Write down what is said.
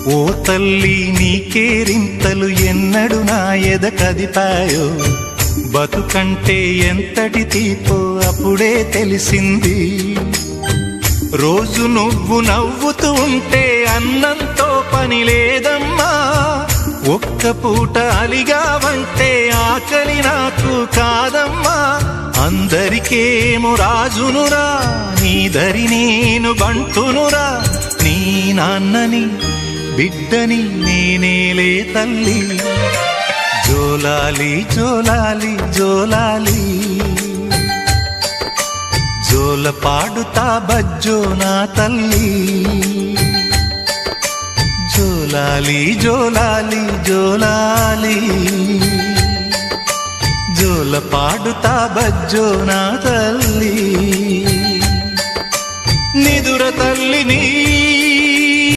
ఓ తల్లి నీకేరింతలు ఎన్నడు నా ఎద కదిపాయో, బతుకంటే ఎంతటి తీపో అప్పుడే తెలిసింది. రోజు నువ్వు నవ్వుతూ ఉంటే అన్నంతో పని లేదమ్మా, ఒక్క పూట అలిగావంటే ఆకలి నాకు కాదమ్మా. అందరికేమో రాజునురా, నీ దరి నేను బంటునురా, నీ నాన్నని బిడ్డని నేనేలే తల్లి. జోలాలి జోలాలి జోలాలి, జోల పాడుతా బజ్జో నా తల్లి. జోలాలి జోలాలి జోలాలి, జోల పాడుతా బజ్జో నా తల్లి. నిదుర తల్లి నీ